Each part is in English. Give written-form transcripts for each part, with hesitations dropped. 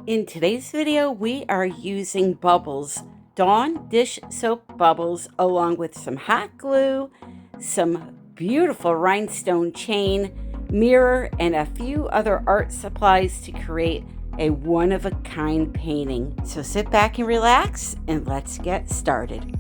In today's video, we are using bubbles, Dawn dish soap bubbles, along with some hot glue, some beautiful rhinestone chain, mirror, and a few other art supplies to create a one-of-a-kind painting. So sit back and relax, and let's get started.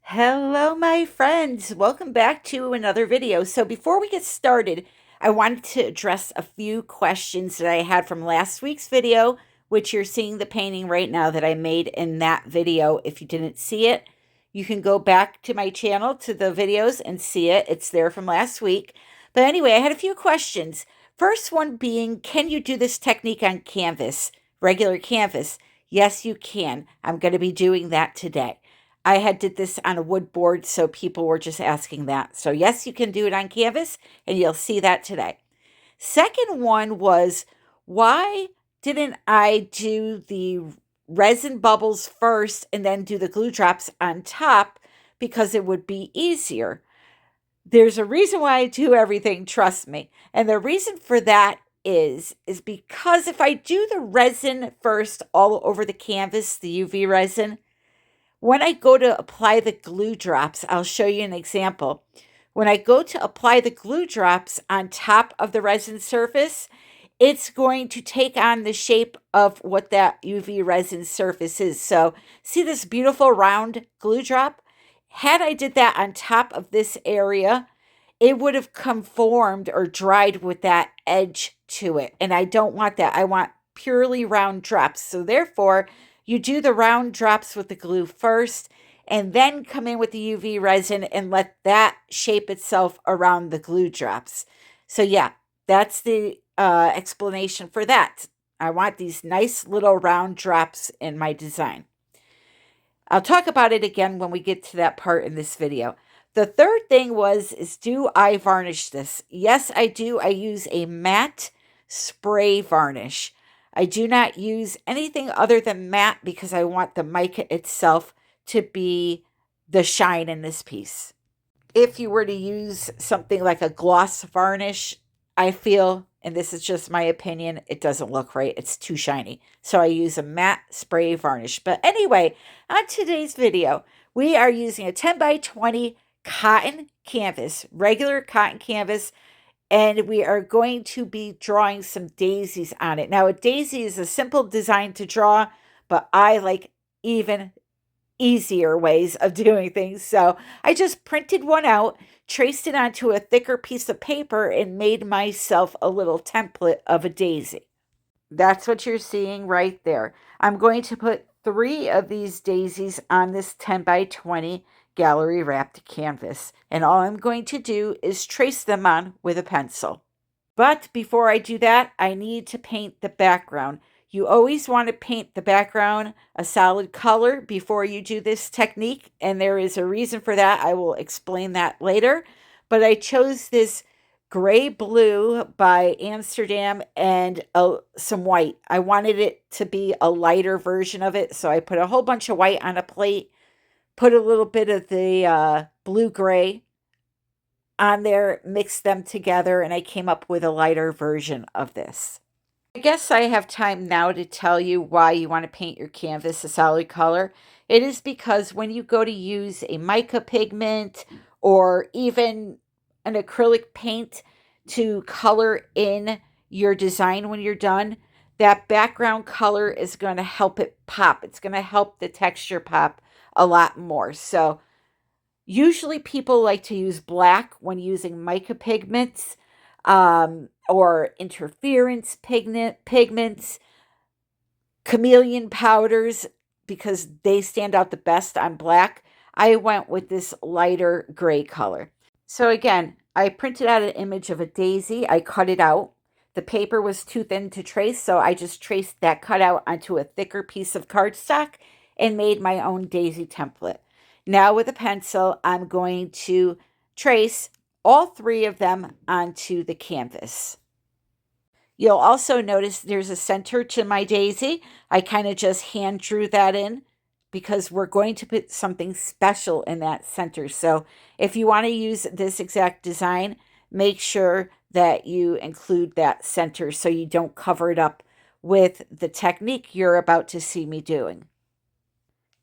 Hello, my friends. Welcome back to another video. So before we get started, I wanted to address a few questions that I had from last week's video, which you're seeing the painting right now that I made in that video. If you didn't see it, you can go back to my channel to the videos and see it. It's there from last week. But anyway, I had a few questions. First one being, can you do this technique on canvas, regular canvas? Yes, you can. I'm going to be doing that today. I did this on a wood board, so people were just asking that. So yes, you can do it on canvas, and you'll see that today. Second one was, why didn't I do the resin bubbles first and then do the glue drops on top? Because it would be easier. There's a reason why I do everything, trust me. And the reason for that is because if I do the resin first all over the canvas, the UV resin, when I go to apply the glue drops, I'll show you an example. When I go to apply the glue drops on top of the resin surface, it's going to take on the shape of what that UV resin surface is. So see this beautiful round glue drop? Had I did that on top of this area, it would have conformed or dried with that edge to it. And I don't want that. I want purely round drops. So therefore, you do the round drops with the glue first, and then come in with the UV resin and let that shape itself around the glue drops. So yeah, that's the explanation for that. I want these nice little round drops in my design. I'll talk about it again when we get to that part in this video. The third thing is do I varnish this? Yes, I do. I use a matte spray varnish. I do not use anything other than matte because I want the mica itself to be the shine in this piece. If you were to use something like a gloss varnish, I feel, and this is just my opinion, it doesn't look right. It's too shiny. So I use a matte spray varnish. But anyway, on today's video, we are using a 10 by 20 cotton canvas, regular cotton canvas, and we are going to be drawing some daisies on it. Now, a daisy is a simple design to draw, but I like even easier ways of doing things. So I just printed one out, traced it onto a thicker piece of paper, and made myself a little template of a daisy. That's what you're seeing right there. I'm going to put 3 of these daisies on this 10 by 20 gallery wrapped canvas, and all I'm going to do is trace them on with a pencil. But before I do that, I need to paint the background. You always want to paint the background a solid color before you do this technique, and there is a reason for that. I will explain that later. But I chose this gray blue by Amsterdam and some white. I wanted it to be a lighter version of it, so I put a whole bunch of white on a plate, put a little bit of the blue-gray on there, mixed them together, and I came up with a lighter version of this. I guess I have time now to tell you why you want to paint your canvas a solid color. It is because when you go to use a mica pigment or even an acrylic paint to color in your design when you're done, that background color is going to help it pop. It's going to help the texture pop a lot more. So usually people like to use black when using mica pigments or interference pigments, chameleon powders, because they stand out the best on black. I went with this lighter gray color. So again, I printed out an image of a daisy. I cut it out. The paper was too thin to trace, so I just traced that cutout onto a thicker piece of cardstock and made my own daisy template. Now with a pencil, I'm going to trace all 3 of them onto the canvas. You'll also notice there's a center to my daisy. I kind of just hand drew that in because we're going to put something special in that center. So if you want to use this exact design, make sure that you include that center so you don't cover it up with the technique you're about to see me doing.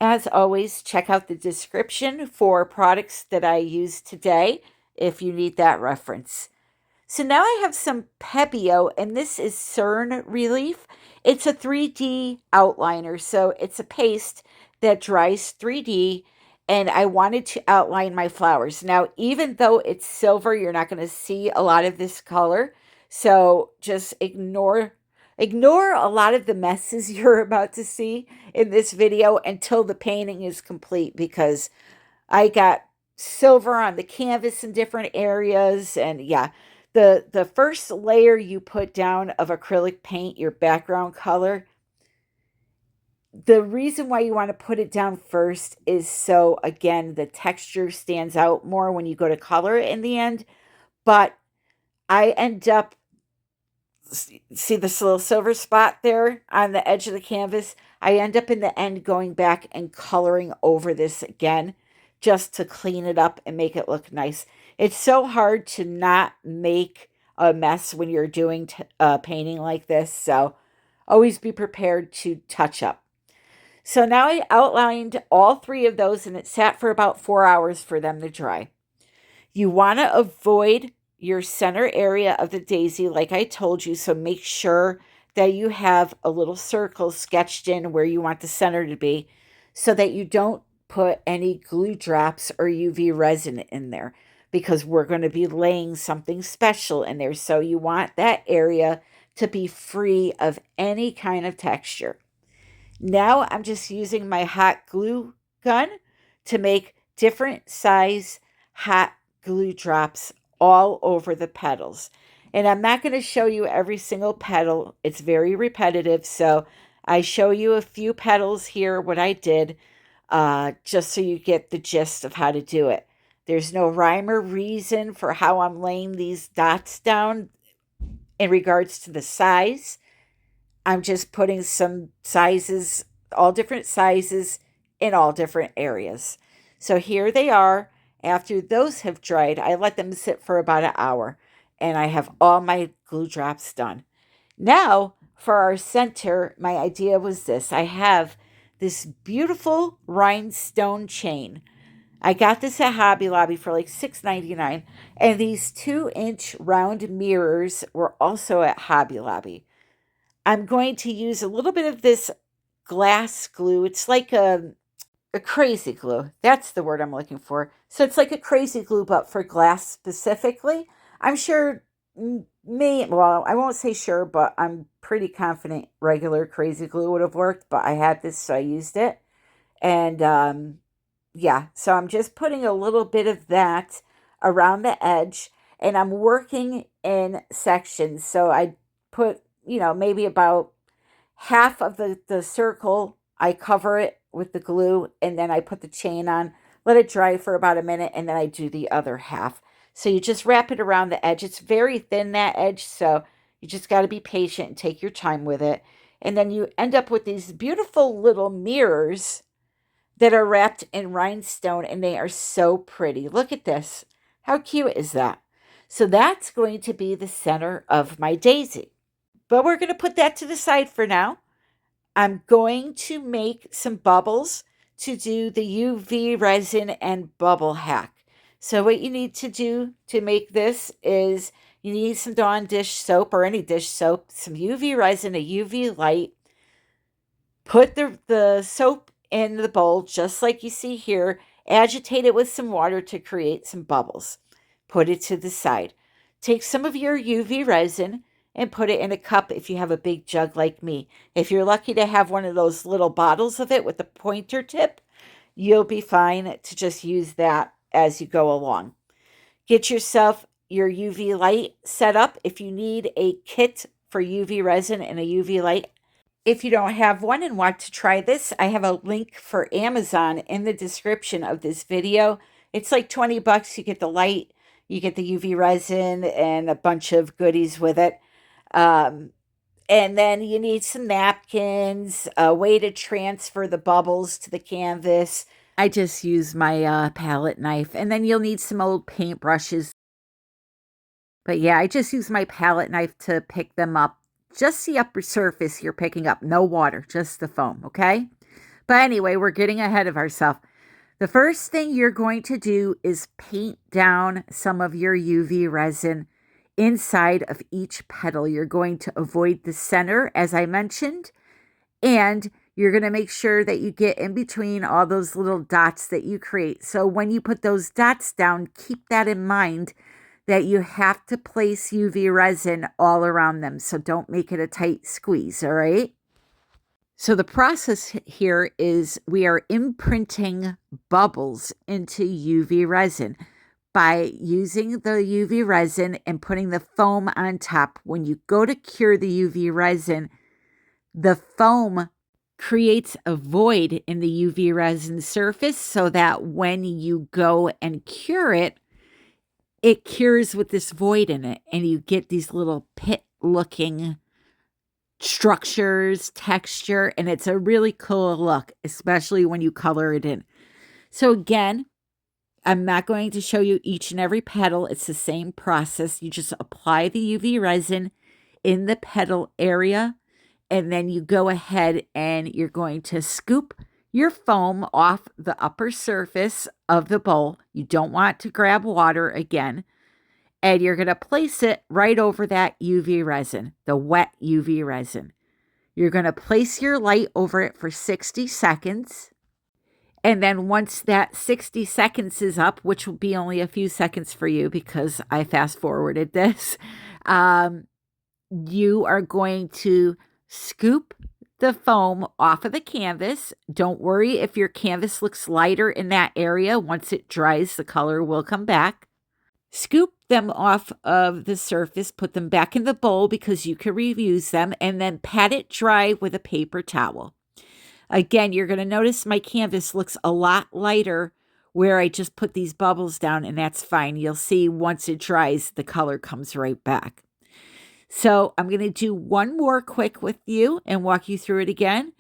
As always, check out the description for products that I use today if you need that reference. So now I have some Pebeo, and this is CERN Relief. It's a 3D outliner, so it's a paste that dries 3D, and I wanted to outline my flowers. Now, even though it's silver, you're not going to see a lot of this color, so just ignore a lot of the messes you're about to see in this video until the painting is complete, because I got silver on the canvas in different areas, and yeah, the first layer you put down of acrylic paint, your background color, the reason why you want to put it down first is so, again, the texture stands out more when you go to color it in the end. But I end up, see this little silver spot there on the edge of the canvas? I end up in the end going back and coloring over this again just to clean it up and make it look nice. It's so hard to not make a mess when you're doing painting like this, so always be prepared to touch up. So now I outlined all three of those, and it sat for about 4 hours for them to dry. You want to avoid your center area of the daisy, like I told you, so make sure that you have a little circle sketched in where you want the center to be so that you don't put any glue drops or UV resin in there, because we're going to be laying something special in there. So you want that area to be free of any kind of texture. Now I'm just using my hot glue gun to make different size hot glue drops all over the petals. And I'm not going to show you every single petal. It's very repetitive. So I show you a few petals here, what I did, just so you get the gist of how to do it. There's no rhyme or reason for how I'm laying these dots down in regards to the size. I'm just putting some sizes, all different sizes in all different areas. So here they are. After those have dried, I let them sit for about an hour, and I have all my glue drops done. Now, for our center, my idea was this. I have this beautiful rhinestone chain. I got this at Hobby Lobby for like $6.99, and these 2-inch round mirrors were also at Hobby Lobby. I'm going to use a little bit of this glass glue. It's like a crazy glue. That's the word I'm looking for. So it's like a crazy glue, but for glass specifically. I'm sure well, I won't say sure, but I'm pretty confident regular crazy glue would have worked, but I had this, so I used it. And yeah, so I'm just putting a little bit of that around the edge, and I'm working in sections. So I put, maybe about half of the circle, I cover it with the glue, and then I put the chain on, let it dry for about a minute, and then I do the other half. So you just wrap it around the edge. It's very thin, that edge, so you just got to be patient and take your time with it. And then you end up with these beautiful little mirrors that are wrapped in rhinestone, and they are so pretty. Look at this. How cute is that? So that's going to be the center of my daisy. But we're going to put that to the side for now. I'm going to make some bubbles to do the UV resin and bubble hack. So what you need to do to make this is you need some Dawn dish soap or any dish soap, some UV resin, a UV light. Put the soap in the bowl just like you see here. Agitate it with some water to create some bubbles. Put it to the side. Take some of your UV resin and put it in a cup if you have a big jug like me. If you're lucky to have one of those little bottles of it with the pointer tip, you'll be fine to just use that as you go along. Get yourself your UV light set up. If you need a kit for UV resin and a UV light, if you don't have one and want to try this, I have a link for Amazon in the description of this video. It's like $20. You get the light, you get the UV resin, and a bunch of goodies with it. And then you need some napkins, a way to transfer the bubbles to the canvas. I just use my palette knife. And then you'll need some old paint brushes. But yeah, I just use my palette knife to pick them up. Just the upper surface you're picking up. No water, just the foam, okay? But anyway, we're getting ahead of ourselves. The first thing you're going to do is paint down some of your UV resin inside of each petal. You're going to avoid the center, as I mentioned, and you're going to make sure that you get in between all those little dots that you create. So when you put those dots down, keep that in mind that you have to place UV resin all around them. So don't make it a tight squeeze, all right? So the process here is we are imprinting bubbles into UV resin by using the UV resin and putting the foam on top. When you go to cure the UV resin, the foam creates a void in the UV resin surface so that when you go and cure it, it cures with this void in it, and you get these little pit-looking structures, texture, and it's a really cool look, especially when you color it in. So again, I'm not going to show you each and every petal. It's the same process. You just apply the UV resin in the petal area, and then you go ahead and you're going to scoop your foam off the upper surface of the bowl. You don't want to grab water again. And you're going to place it right over that UV resin, the wet UV resin. You're going to place your light over it for 60 seconds. And then once that 60 seconds is up, which will be only a few seconds for you because I fast forwarded this, you are going to scoop the foam off of the canvas. Don't worry if your canvas looks lighter in that area. Once it dries, the color will come back. Scoop them off of the surface, put them back in the bowl because you can reuse them, and then pat it dry with a paper towel. Again, you're going to notice my canvas looks a lot lighter where I just put these bubbles down, and that's fine. You'll see once it dries, the color comes right back. So I'm going to do one more quick with you and walk you through it again,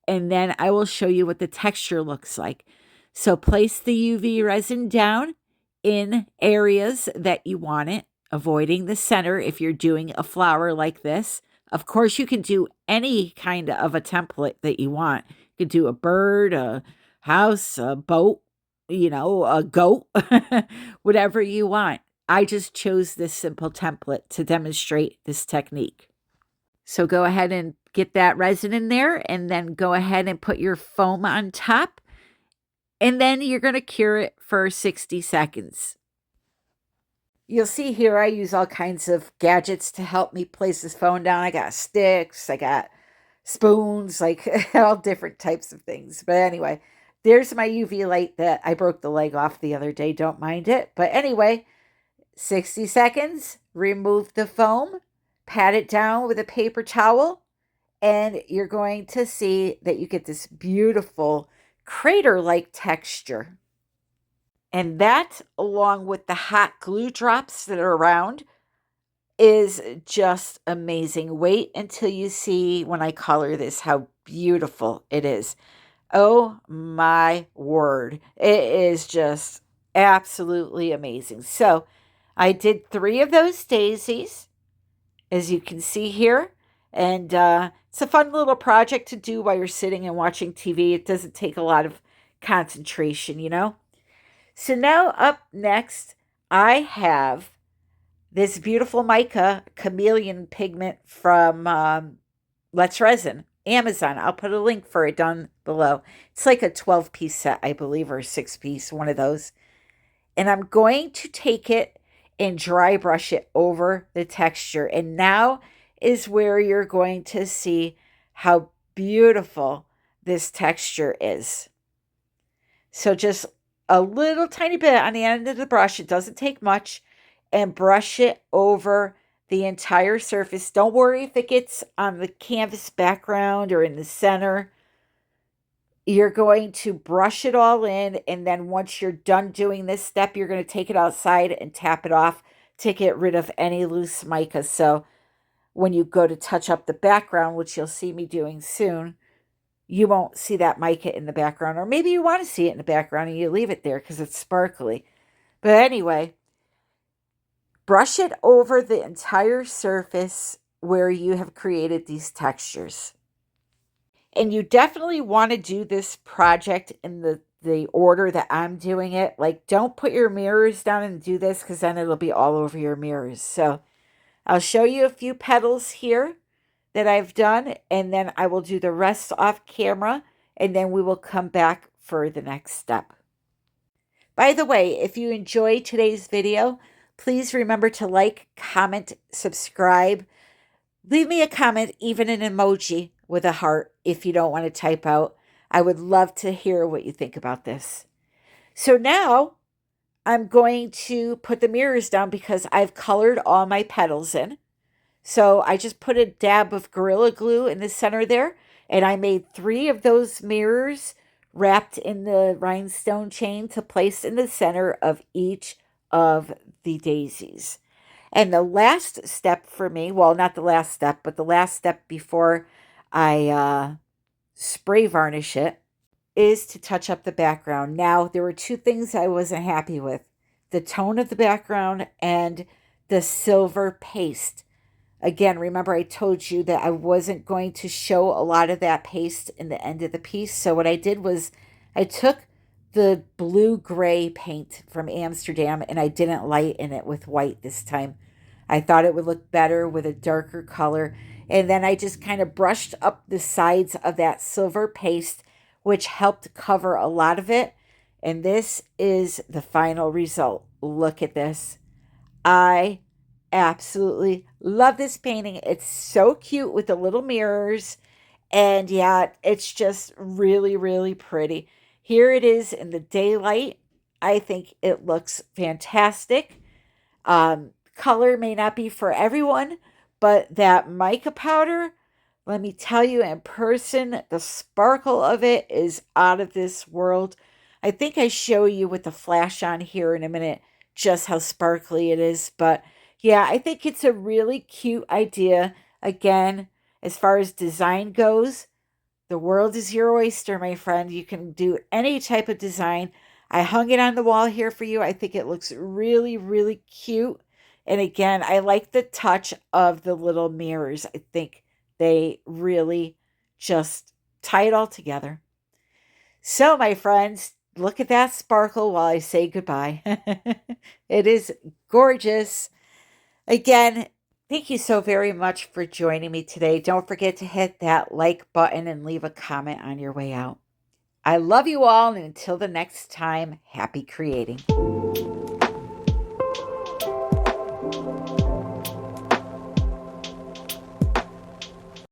and then I will show you what the texture looks like. So place the UV resin down in areas that you want it, avoiding the center if you're doing a flower like this. Of course, you can do any kind of a template that you want. You could do a bird, a house, a boat, a goat, whatever you want. I just chose this simple template to demonstrate this technique. So go ahead and get that resin in there, and then go ahead and put your foam on top. And then you're going to cure it for 60 seconds. You'll see here I use all kinds of gadgets to help me place this foam down. I got sticks, I got spoons, like all different types of things. But anyway, there's my UV light that I broke the leg off the other day. Don't mind it. But anyway, 60 seconds, remove the foam, pat it down with a paper towel, and you're going to see that you get this beautiful crater-like texture. And that, along with the hot glue drops that are around, is just amazing. Wait until you see when I color this how beautiful it is. Oh my word. It is just absolutely amazing. So I did 3 of those daisies, as you can see here. And it's a fun little project to do while you're sitting and watching TV. It doesn't take a lot of concentration, So now up next, I have this beautiful mica chameleon pigment from Let's Resin, Amazon. I'll put a link for it down below. It's like a 12-piece set, I believe, or a 6-piece, one of those. And I'm going to take it and dry brush it over the texture. And now is where you're going to see how beautiful this texture is. So just a little tiny bit on the end of the brush, it doesn't take much, and brush it over the entire surface. Don't worry if it gets on the canvas background or in the center. You're going to brush it all in, and then once you're done doing this step, you're going to take it outside and tap it off to get rid of any loose mica. So when you go to touch up the background, which you'll see me doing soon, you won't see that mica in the background. Or maybe you want to see it in the background and you leave it there because it's sparkly. But anyway, brush it over the entire surface where you have created these textures. And you definitely want to do this project in the order that I'm doing it. Like, don't put your mirrors down and do this because then it'll be all over your mirrors. So I'll show you a few petals here that I've done, and then I will do the rest off camera, and then we will come back for the next step. By the way, if you enjoyed today's video, please remember to like, comment, subscribe. Leave me a comment, even an emoji with a heart if you don't want to type out. I would love to hear what you think about this. So now I'm going to put the mirrors down because I've colored all my petals in. So I just put a dab of Gorilla Glue in the center there, and I made 3 of those mirrors wrapped in the rhinestone chain to place in the center of each of the daisies. And the last step for me, well, not the last step, but the last step before I spray varnish it, is to touch up the background. Now, there were 2 things I wasn't happy with: the tone of the background and the silver paste. Again, remember I told you that I wasn't going to show a lot of that paste in the end of the piece. So what I did was I took the blue-gray paint from Amsterdam and I didn't lighten it with white this time. I thought it would look better with a darker color. And then I just kind of brushed up the sides of that silver paste, which helped cover a lot of it. And this is the final result. Look at this. I absolutely love this painting. It's so cute with the little mirrors. And yeah, it's just really, really pretty. Here it is in the daylight. I think it looks fantastic. Color may not be for everyone, but that mica powder, let me tell you, in person, the sparkle of it is out of this world. I think I show you with the flash on here in a minute just how sparkly it is. But yeah, I think it's a really cute idea. Again, as far as design goes, the world is your oyster, my friend. You can do any type of design. I hung it on the wall here for you. I think it looks really, really cute. And again, I like the touch of the little mirrors. I think they really just tie it all together. So, my friends, look at that sparkle while I say goodbye. It is gorgeous. Again, thank you so very much for joining me today. Don't forget to hit that like button and leave a comment on your way out. I love you all, and until the next time, happy creating.